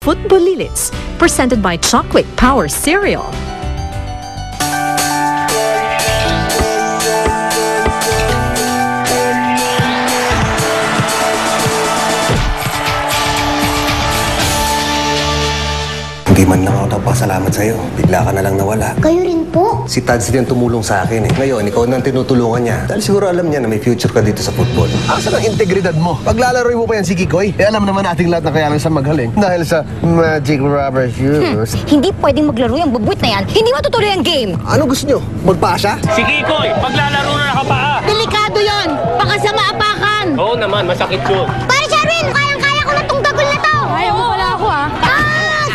Futbolilits, presented by Chocolate Power Cereal. Hindi man lang ako nagpasalamat sa'yo. Bigla ka na lang nawala. Kayo rin po? Si Tads din ang tumulong sa akin eh. Ngayon, ikaw na ang tinutulungan niya. Dahil siguro alam niya na may future ka dito sa football. Asan ang integridad mo? Paglalaro mo pa yan si Kikoy, alam naman nating lahat na kaya lang siya magaling. Dahil sa magic rubber shoes. Hindi pwedeng maglaro yung babuit na yan. Hindi matutuloy ang game. Ano gusto nyo? Magpaa siya? Si Kikoy, paglalaro na nakapaa. Delikado yon. Baka sa maapakan. Oo naman, masakit yun. Pare Sherwin, kayang-kaya ko na tong dagol na to. Kaya mo pala ako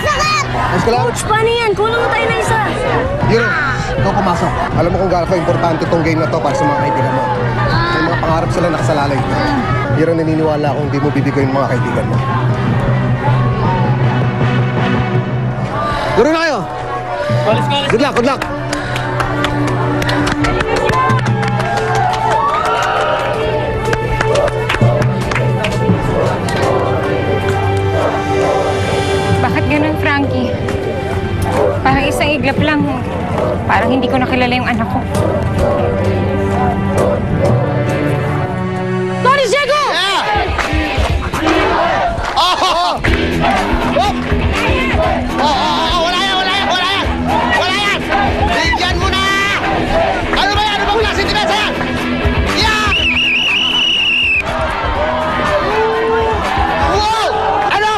sakit! Mas kailangan. Coach, paano yan? Kulang na tayo na isa. Hero, ikaw pumasok. Alam mo kung gaano ka-importante tong game na to para sa mga kaibigan mo. May mga pangarap sila nakasalalay. Hero, naniniwala akong hindi mo bibigay yung mga kaibigan mo. Guro na kayo! Good luck, good luck! Bakit ganun, Frankie? Parang isang iglap lang. Parang hindi ko nakilala yung anak ko. Tony Diego! Wala yan! Bigyan mo na! Ano ba yan? Ano bang klaseng depensa yan? Yeah! Wow! Ano?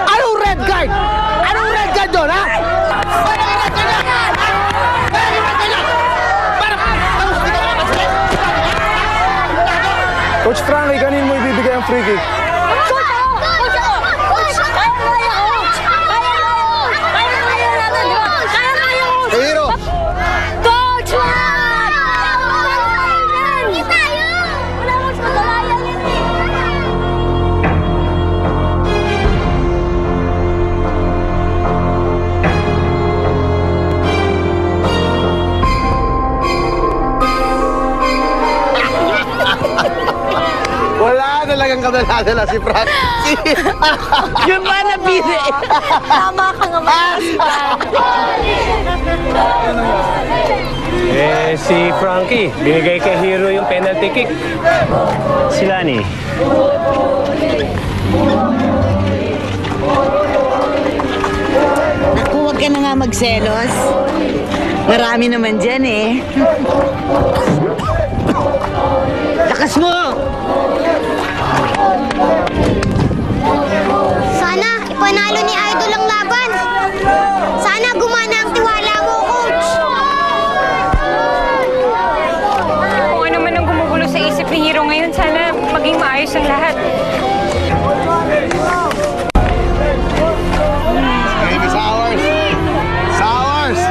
Anong red card? Anong red card doon, ha? Anong red card yan? Anong red card yan? Coach Frankie, kanin mo ibibigay ang free kick? Hero! Coach! Hindi tayo! Wala mo sa matalayan yan Wala talagang kadala-dala si Frankie. Yung ba napili? Tama ka nga Si Frankie, binigay kay Hero yung penalty kick. Si Lani. Naku, huwag ka na nga magselos. Marami naman dyan eh. Lakas mo! Sana ipanalo ni Idol ang laban. Sana gumana ang tiwala mo, Coach. Kung ano man ang gumugulo sa isip ni Hero ngayon, sana maging maayos ang lahat. Game is ours. It's ours.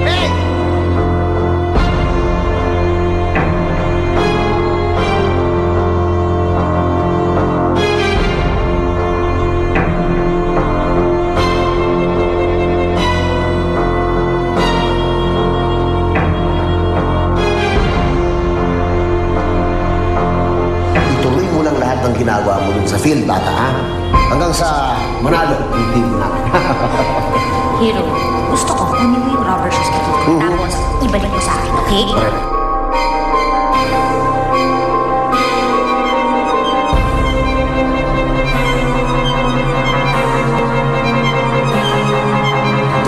Hey! Ituloy mo lang lahat ng ginagawa mo dun sa field, bata ha? Hanggang sa manalo, hindi mo na. Hero, gusto ko kunin mo yung rubber shoes kay Kiko. Tapos, ibalik mo sa akin, okay?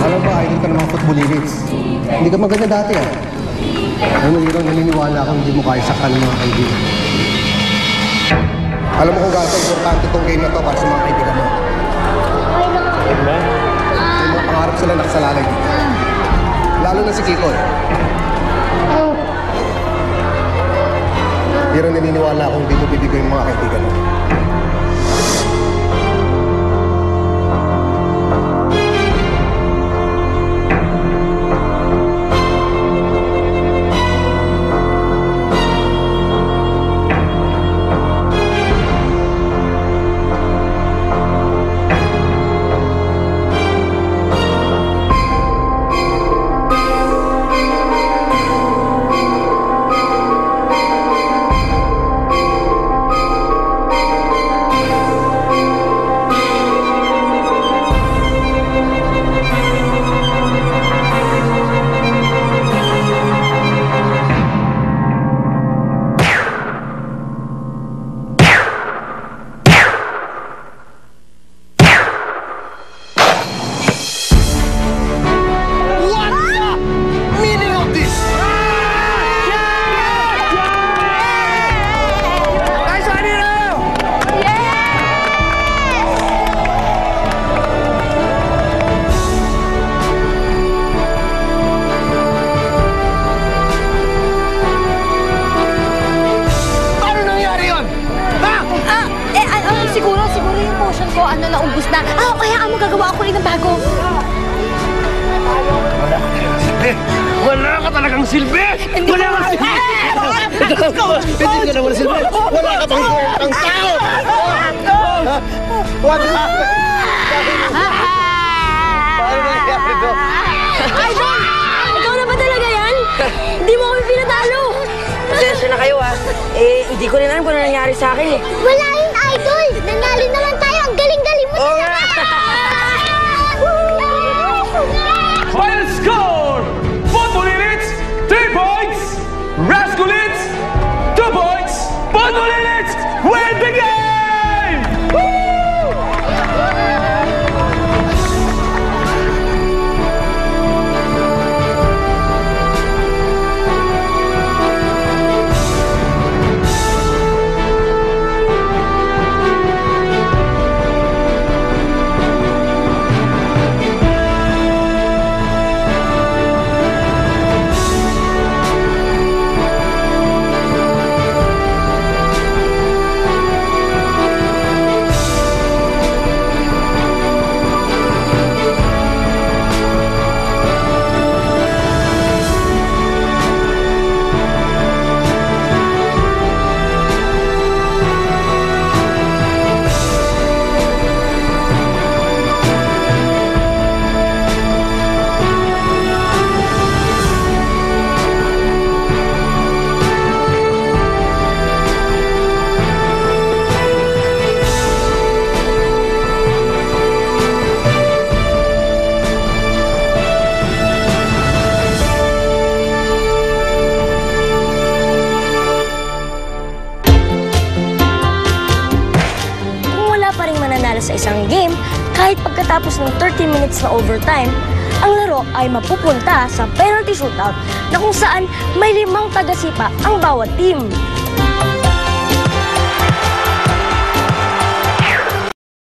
Alam ba, idol ka ng mga footballilids. Hindi ka maganda dati ah. Alam mo, Hero, naniniwala akong hindi mo kaya sakal ng mga kaibigan. Alam mo kung gaano importante itong game na to para sa mga kaibigan mo. May mga pangarap sila nakasalalay dito. Lalo na si Kikoy. Hero, naniniwala akong hindi mo bibigay yung mga kaibigan mo. ko, naubos na. Kaya mo gagawa ako rin ng bago. Wala ka talagang silbi! Wala ka silbi! Hindi ka na wala silbi. Wala ka pang tao! Wala! Paano nangyari to? Idol! Ikaw na ba talaga yan? Hindi mo kami pinatalo! Pasensya na kayo hindi ko rin alam kung ano nangyari sa akin eh. Wala yun, Idol! Nanalo na lang tayo! Ang galing-galing mo talaga! Final score! Potbolilits, 3 points! Raskulits, 2 points! Potbolilits win the game! Sa isang game, kahit pagkatapos ng 30 minutes na overtime, ang laro ay mapupunta sa penalty shootout na kung saan may 5 taga-sipa ang bawat team.